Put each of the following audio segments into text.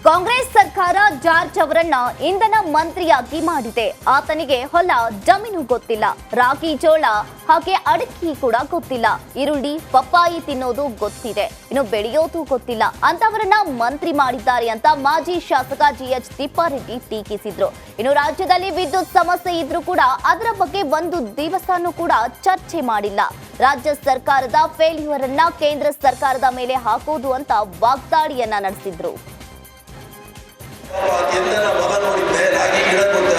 ಕಾಂಗ್ರೆಸ್ ಸರ್ಕಾರ ಜಾರ್ಜ್ ಅವರನ್ನ ಇಂಧನ ಮಂತ್ರಿಯಾಗಿ ಮಾಡಿದೆ. ಆತನಿಗೆ ಹೊಲ ಜಮೀನು ಗೊತ್ತಿಲ್ಲ, ರಾಗಿ ಜೋಳ ಹಾಗೆ ಅಡಿಕೆ ಕೂಡ ಗೊತ್ತಿಲ್ಲ, ಈರುಳ್ಳಿ ಪಪ್ಪಾಯಿ ತಿನ್ನೋದು ಗೊತ್ತಿದೆ, ಇನ್ನು ಬೆಳೆಯೋದು ಗೊತ್ತಿಲ್ಲ ಅಂತವರನ್ನ ಮಂತ್ರಿ ಮಾಡಿದ್ದಾರೆ ಅಂತ ಮಾಜಿ ಶಾಸಕ GH ತಿಪ್ಪಾರೆಡ್ಡಿ ಟೀಕಿಸಿದ್ರು. ಇನ್ನು ರಾಜ್ಯದಲ್ಲಿ ವಿದ್ಯುತ್ ಸಮಸ್ಯೆ ಇದ್ರೂ ಕೂಡ ಅದರ ಬಗ್ಗೆ ಒಂದು ದಿವಸನೂ ಕೂಡ ಚರ್ಚೆ ಮಾಡಿಲ್ಲ. ರಾಜ್ಯ ಸರ್ಕಾರದ ಫೇಲ್ಯೂರ್ ಅನ್ನ ಕೇಂದ್ರ ಸರ್ಕಾರದ ಮೇಲೆ ಹಾಕೋದು ಅಂತ ವಾಗ್ದಾಳಿಯನ್ನ ನಡೆಸಿದ್ರು. ಮಗ ನೋಡಿದ್ದೆ, ರಾಗಿ ಗಿಡ ಕೊಟ್ಟೆ,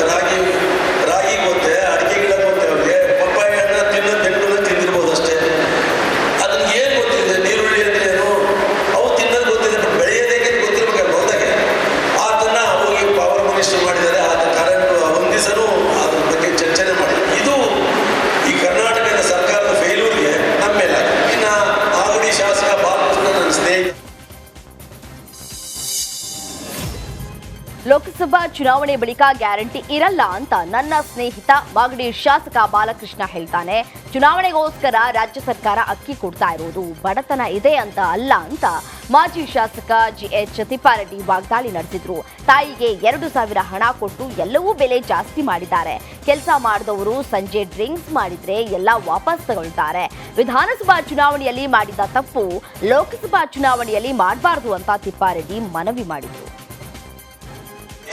ರಾಗಿ ಕೊಟ್ಟೆ, ಅಡಿಕೆ ಗಿಡ ಕೊಟ್ಟೆ, ಅವ್ರಿಗೆ ಪಪ್ಪಾಯಿ ಹಣ್ಣ ತಿನ್ನೋದು ತಿಂದಿರ್ಬೋದು ಅಷ್ಟೇ. ಅದನ್ನ ಏನ್ ಗೊತ್ತಿದೆ, ನೀರುಳ್ಳಿ ಅಂದ್ರೆ ಏನು ಅವು ತಿನ್ನೋದು ಗೊತ್ತಿದೆ, ಬಟ್ ಬೆಳೆಯೋದೇ ಗೊತ್ತಿರ್ಬೇಕು ಹೋದಾಗೆ. ಅದನ್ನ ಹೋಗಿ ಪವರ್ ಮಿನಿಸ್ಟರ್ ಮಾಡಿದ್ದಾರೆ. ಆದ ಕರೆಂಟ್ ಒಂದ್ ದಿವಸನೂ ಅದ್ರ ಬಗ್ಗೆ ಚರ್ಚನೆ ಮಾಡಿ. ಇದು ಈ ಕರ್ನಾಟಕದ ಸರ್ಕಾರದ ಫೇಲ್ಯೂರ್ಗೆ ನಮ್ಮ ಮೇಲೆ. ಇನ್ನ ಆಗಡಿ ಶಾಸಕ ಬಾಲಕೃಷ್ಣ ನನ್ನ ಸ್ನೇಹಿತ. ಲೋಕಸಭಾ ಚುನಾವಣೆ ಬಳಿಕ ಗ್ಯಾರಂಟಿ ಇರಲ್ಲ ಅಂತ ನನ್ನ ಸ್ನೇಹಿತ ಮಾಗಡಿ ಶಾಸಕ ಬಾಲಕೃಷ್ಣ ಹೇಳ್ತಾನೆ. ಚುನಾವಣೆಗೋಸ್ಕರ ರಾಜ್ಯ ಸರ್ಕಾರ ಅಕ್ಕಿ ಕೊಡ್ತಾ ಇರೋದು ಬಡತನ ಇದೆ ಅಂತ ಅಲ್ಲ ಅಂತ ಮಾಜಿ ಶಾಸಕ GH ತಿಪ್ಪಾರೆಡ್ಡಿ ವಾಗ್ದಾಳಿ ನಡೆಸಿದ್ರು. ತಾಯಿಗೆ 2,000 ಹಣ ಕೊಟ್ಟು ಎಲ್ಲವೂ ಬೆಲೆ ಜಾಸ್ತಿ ಮಾಡಿದ್ದಾರೆ. ಕೆಲಸ ಮಾಡಿದವರು ಸಂಜೆ ಡ್ರಿಂಕ್ಸ್ ಮಾಡಿದ್ರೆ ಎಲ್ಲ ವಾಪಸ್ ತಗೊಳ್ತಾರೆ. ವಿಧಾನಸಭಾ ಚುನಾವಣೆಯಲ್ಲಿ ಮಾಡಿದ ತಪ್ಪು ಲೋಕಸಭಾ ಚುನಾವಣೆಯಲ್ಲಿ ಮಾಡಬಾರದು ಅಂತ ತಿಪ್ಪಾರೆಡ್ಡಿ ಮನವಿ ಮಾಡಿದ್ರು.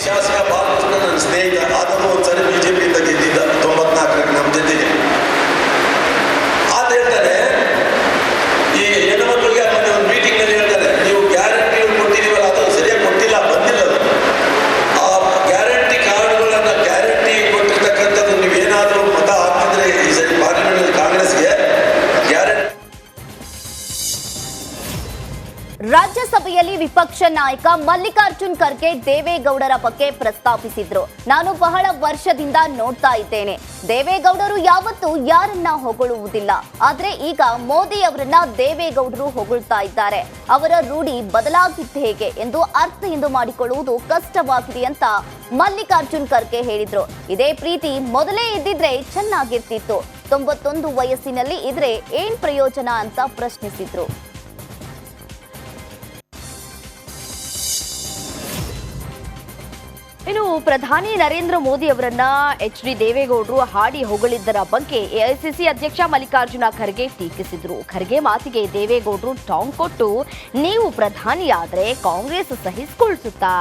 ಶಾಸಕ ಬಾಲಕೃಷ್ಣ ನನ್ನ ಸ್ನೇಹಿತ. ಆದರೂ ಒಂದ್ಸರಿ ಬಿಜೆಪಿಯಿಂದ ಗೆದ್ದಿದ್ದ 94ರಲ್ಲಿ ನಮ್ಮ ಜೊತೆಗೆ. ಆತ ಹೇಳ್ತಾರೆ, ಈ ಹೆಣ್ಣುಮಕ್ಕಳಿಗೆ ಒಂದು ಮೀಟಿಂಗ್ ನಲ್ಲಿ ಹೇಳ್ತಾರೆ, ನೀವು ಗ್ಯಾರಂಟಿ ಕೊಟ್ಟಿದೀವಲ್ಲ ಅದು ಸರಿಯಾಗಿ ಕೊಟ್ಟಿಲ್ಲ, ಬಂದಿಲ್ಲ. ಆ ಗ್ಯಾರಂಟಿ ಕಾರ್ಡ್ಗಳನ್ನ ಗ್ಯಾರಂಟಿ ಕೊಟ್ಟಿರ್ತಕ್ಕಂಥದ್ದು ನೀವೇನಾದ್ರೂ ಮತ ಹಾಕಿದ್ರೆ ಈ ಸರಿ ಪಾರ್ಲಿಮೆಂಟ್ ಕಾಂಗ್ರೆಸ್ಗೆ ಗ್ಯಾರಂಟಿ. ರಾಜ್ಯಸಭೆಯಲ್ಲಿ ವಿಪಕ್ಷ ನಾಯಕ ಮಲ್ಲಿಕಾರ್ಜುನ್ ಖರ್ಗೆ ದೇವೇಗೌಡರ ಬಗ್ಗೆ ಪ್ರಸ್ತಾಪಿಸಿದ್ರು. ನಾನು ಬಹಳ ವರ್ಷದಿಂದ ನೋಡ್ತಾ ಇದ್ದೇನೆ, ದೇವೇಗೌಡರು ಯಾವತ್ತೂ ಯಾರನ್ನ ಹೊಗಳುವುದಿಲ್ಲ. ಆದ್ರೆ ಈಗ ಮೋದಿ ಅವರನ್ನ ದೇವೇಗೌಡರು ಹೊಗಳ್ತಾ ಇದ್ದಾರೆ. ಅವರ ರೂಢಿ ಬದಲಾಗಿದ್ದು ಹೇಗೆ ಎಂದು ಅರ್ಥ ಎಂದು ಮಾಡಿಕೊಳ್ಳುವುದು ಕಷ್ಟವಾಗಿದೆ ಅಂತ ಮಲ್ಲಿಕಾರ್ಜುನ್ ಖರ್ಗೆ ಹೇಳಿದ್ರು. ಇದೇ ಪ್ರೀತಿ ಮೊದಲೇ ಇದ್ದಿದ್ರೆ ಚೆನ್ನಾಗಿರ್ತಿತ್ತು, 91 ವಯಸ್ಸಿನಲ್ಲಿ ಇದ್ರೆ ಏನ್ ಪ್ರಯೋಜನ ಅಂತ ಪ್ರಶ್ನಿಸಿದ್ರು. ಇನ್ನು ಪ್ರಧಾನಿ ನರೇಂದ್ರ ಮೋದಿ ಅವರನ್ನ HD ದೇವೇಗೌಡರು ಹಾಡಿ ಹೊಗಳಿದ್ದರ ಬಗ್ಗೆ AICC ಅಧ್ಯಕ್ಷ ಮಲ್ಲಿಕಾರ್ಜುನ ಖರ್ಗೆ ಟೀಕಿಸಿದ್ರು. ಖರ್ಗೆ ಮಾತಿಗೆ ದೇವೇಗೌಡರು ಟಾಂಗ್ ಕೊಟ್ಟು, ನೀವು ಪ್ರಧಾನಿಯಾದ್ರೆ ಕಾಂಗ್ರೆಸ್ ಸಹಿಸಿಕೊಳ್ಸುತ್ತಾ,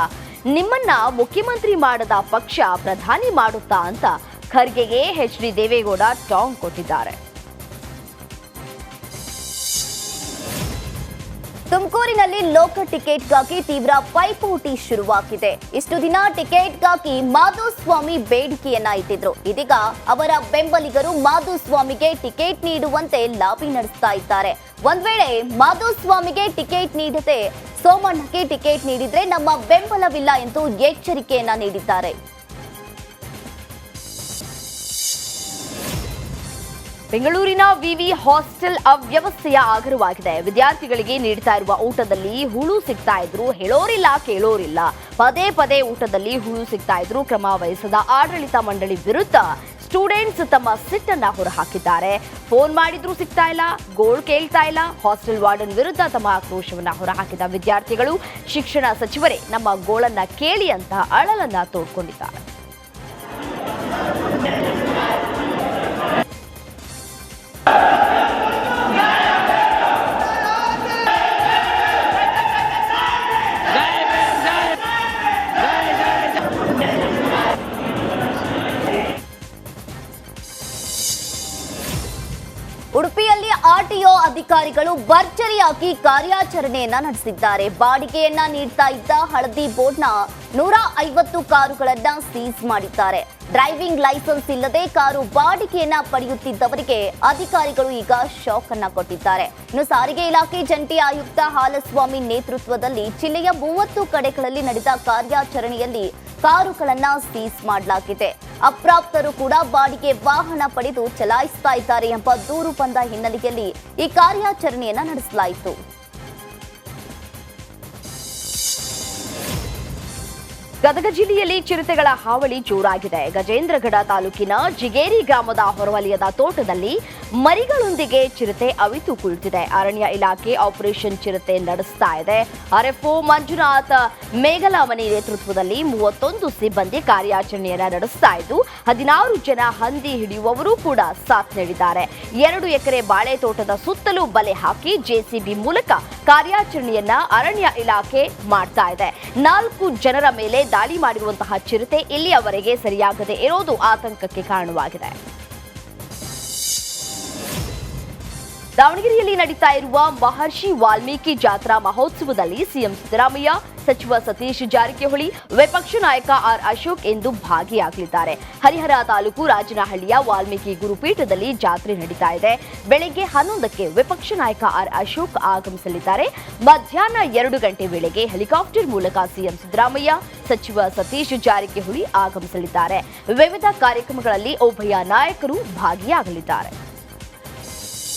ನಿಮ್ಮನ್ನ ಮುಖ್ಯಮಂತ್ರಿ ಮಾಡದ ಪಕ್ಷ ಪ್ರಧಾನಿ ಮಾಡುತ್ತಾ ಅಂತ ಖರ್ಗೆಗೆ HD ದೇವೇಗೌಡ ಟಾಂಗ್ ಕೊಟ್ಟಿದ್ದಾರೆ. ತುಮಕೂರಿನಲ್ಲಿ ಲೋಕ ಟಿಕೆಟ್ಗಾಗಿ ತೀವ್ರ ಪೈಪೋಟಿ ಶುರುವಾಗಿದೆ. ಇಷ್ಟು ದಿನ ಟಿಕೆಟ್ಗಾಗಿ ಮಾಧುಸ್ವಾಮಿ ಬೇಡಿಕೆಯನ್ನ ಇಟ್ಟಿದ್ರು. ಇದೀಗ ಅವರ ಬೆಂಬಲಿಗರು ಮಾಧುಸ್ವಾಮಿಗೆ ಟಿಕೆಟ್ ನೀಡುವಂತೆ ಲಾಬಿ ನಡೆಸ್ತಾ ಇದ್ದಾರೆ. ಒಂದ್ ವೇಳೆ ಮಾಧುಸ್ವಾಮಿಗೆ ಟಿಕೆಟ್ ನೀಡದೆ ಸೋಮಣ್ಣಗೆ ಟಿಕೆಟ್ ನೀಡಿದ್ರೆ ನಮ್ಮ ಬೆಂಬಲವಿಲ್ಲ ಎಂದು ಎಚ್ಚರಿಕೆಯನ್ನ ನೀಡಿದ್ದಾರೆ. ಬೆಂಗಳೂರಿನ ವಿವಿ ಹಾಸ್ಟೆಲ್ ಅವ್ಯವಸ್ಥೆಯ ಆಗರವಾಗಿದೆ. ವಿದ್ಯಾರ್ಥಿಗಳಿಗೆ ನೀಡ್ತಾ ಇರುವ ಊಟದಲ್ಲಿ ಹುಳು ಸಿಗ್ತಾ ಇದ್ರು, ಹೇಳೋರಿಲ್ಲ ಕೇಳೋರಿಲ್ಲ. ಪದೇ ಪದೇ ಊಟದಲ್ಲಿ ಹುಳು ಸಿಗ್ತಾ ಇದ್ರು. ಕ್ರಮ ವಹಿಸದ ಆಡಳಿತ ಮಂಡಳಿ ವಿರುದ್ಧ ಸ್ಟೂಡೆಂಟ್ಸ್ ತಮ್ಮ ಸಿಟ್ಟನ್ನ ಹೊರಹಾಕಿದ್ದಾರೆ. ಫೋನ್ ಮಾಡಿದ್ರೂ ಸಿಗ್ತಾ ಇಲ್ಲ, ಗೋಳ್ ಕೇಳ್ತಾ ಇಲ್ಲ. ಹಾಸ್ಟೆಲ್ ವಾರ್ಡನ್ ವಿರುದ್ಧ ತಮ್ಮ ಆಕ್ರೋಶವನ್ನ ಹೊರಹಾಕಿದ ವಿದ್ಯಾರ್ಥಿಗಳು ಶಿಕ್ಷಣ ಸಚಿವರೇ ನಮ್ಮ ಗೋಳನ್ನ ಕೇಳಿ ಅಂತ ಅಳಲನ್ನ ತೋಡ್ಕೊಂಡಿದ್ದಾರೆ. ಉಡುಪಿಯಲ್ಲಿ RTO ಅಧಿಕಾರಿಗಳು ಭರ್ಜರಿಯಾಗಿ ಕಾರ್ಯಾಚರಣೆಯನ್ನ ನಡೆಸಿದ್ದಾರೆ. ಬಾಡಿಗೆಯನ್ನ ನೀಡ್ತಾ ಇದ್ದ ಹಳದಿ ಬೋರ್ಡ್ನ 150 ಕಾರುಗಳನ್ನ ಸೀಸ್ ಮಾಡಿದ್ದಾರೆ. ಡ್ರೈವಿಂಗ್ ಲೈಸೆನ್ಸ್ ಇಲ್ಲದೆ ಕಾರು ಬಾಡಿಗೆಯನ್ನ ಪಡೆಯುತ್ತಿದ್ದವರಿಗೆ ಅಧಿಕಾರಿಗಳು ಈಗ ಶಾಕ್ ಅನ್ನ ಕೊಟ್ಟಿದ್ದಾರೆ. ಇನ್ನು ಸಾರಿಗೆ ಇಲಾಖೆ ಜಂಟಿ ಆಯುಕ್ತ ಹಾಲಸ್ವಾಮಿ ನೇತೃತ್ವದಲ್ಲಿ ಜಿಲ್ಲೆಯ 30 ಕಡೆಗಳಲ್ಲಿ ನಡೆದ ಕಾರ್ಯಾಚರಣೆಯಲ್ಲಿ ಕಾರುಗಳನ್ನ ಸೀಸ್ ಮಾಡಲಾಗಿದೆ. ಅಪ್ರಾಪ್ತರು ಕೂಡ ಬಾಡಿಗೆ ವಾಹನ ಪಡೆದು ಚಲಾಯಿಸ್ತಾ ಇದ್ದಾರೆ ಎಂಬ ದೂರು ಬಂದ ಹಿನ್ನೆಲೆಯಲ್ಲಿ ಈ ಕಾರ್ಯಾಚರಣೆಯನ್ನ ನಡೆಸಲಾಯಿತು. ಗದಗ ಜಿಲ್ಲೆಯಲ್ಲಿ ಚಿರತೆಗಳ ಹಾವಳಿ ಜೋರಾಗಿದೆ. ಗಜೇಂದ್ರಗಡ ತಾಲೂಕಿನ ಜಿಗೇರಿ ಗ್ರಾಮದ ಹೊರವಲಯದ ತೋಟದಲ್ಲಿ ಮರಿಗಳೊಂದಿಗೆ ಚಿರತೆ ಅವಿತು ಕುಳಿತಿದೆ. ಅರಣ್ಯ ಇಲಾಖೆ ಆಪರೇಷನ್ ಚಿರತೆ ನಡೆಸ್ತಾ ಇದೆ. ಆರ್ಎಫ್ಒ ಮಂಜುನಾಥ್ ಮೇಘಲಾಮಣಿ ನೇತೃತ್ವದಲ್ಲಿ 31 ಸಿಬ್ಬಂದಿ ಕಾರ್ಯಾಚರಣೆಯನ್ನ ನಡೆಸ್ತಾ ಇದ್ದು 16 ಜನ ಹಂದಿ ಹಿಡಿಯುವವರು ಕೂಡ ಸಾಥ್ ನೀಡಿದ್ದಾರೆ. 2 ಎಕರೆ ಬಾಳೆ ತೋಟದ ಸುತ್ತಲೂ ಬಲೆ ಹಾಕಿ ಜೆಸಿಬಿ ಮೂಲಕ ಕಾರ್ಯಾಚರಣೆಯನ್ನ ಅರಣ್ಯ ಇಲಾಖೆ ಮಾಡ್ತಾ ಇದೆ. 4 ಜನರ ಮೇಲೆ ದಾಳಿ ಮಾಡಿರುವಂತಹ ಚಿರತೆ ಇಲ್ಲಿಯವರೆಗೆ ಸರಿಯಾಗದೆ ಇರೋದು ಆತಂಕಕ್ಕೆ ಕಾರಣವಾಗಿದೆ. ದಾವಣಗೆರೆಯಲ್ಲಿ ನಡೀತಾ ಇರುವ ಮಹರ್ಷಿ ವಾಲ್ಮೀಕಿ ಜಾತ್ರಾ ಮಹೋತ್ಸವದಲ್ಲಿ ಸಿಎಂ ಸಿದ್ದರಾಮಯ್ಯ, ಸಚಿವ ಸತೀಶ್ ಜಾರಕಿಹೊಳಿ, ವಿಪಕ್ಷ ನಾಯಕ ಆರ್ ಅಶೋಕ್ ಎಂದು ಭಾಗಿಯಾಗಲಿದ್ದಾರೆ. ಹರಿಹರ ತಾಲೂಕು ರಾಜನಹಳ್ಳಿಯ ವಾಲ್ಮೀಕಿ ಗುರುಪೀಠದಲ್ಲಿ ಜಾತ್ರೆ ನಡೀತಾ ಇದೆ. ಬೆಳಗ್ಗೆ 11ಕ್ಕೆ ವಿಪಕ್ಷ ನಾಯಕ ಆರ್ ಅಶೋಕ್ ಆಗಮಿಸಲಿದ್ದಾರೆ. ಮಧ್ಯಾಹ್ನ 2 ಗಂಟೆ ವೇಳೆಗೆ ಹೆಲಿಕಾಪ್ಟರ್ ಮೂಲಕ ಸಿಎಂ ಸಿದ್ದರಾಮಯ್ಯ, ಸಚಿವ ಸತೀಶ್ ಜಾರಕಿಹೊಳಿ ಆಗಮಿಸಲಿದ್ದಾರೆ. ವಿವಿಧ ಕಾರ್ಯಕ್ರಮಗಳಲ್ಲಿ ಉಭಯ ನಾಯಕರು ಭಾಗಿಯಾಗಲಿದ್ದಾರೆ.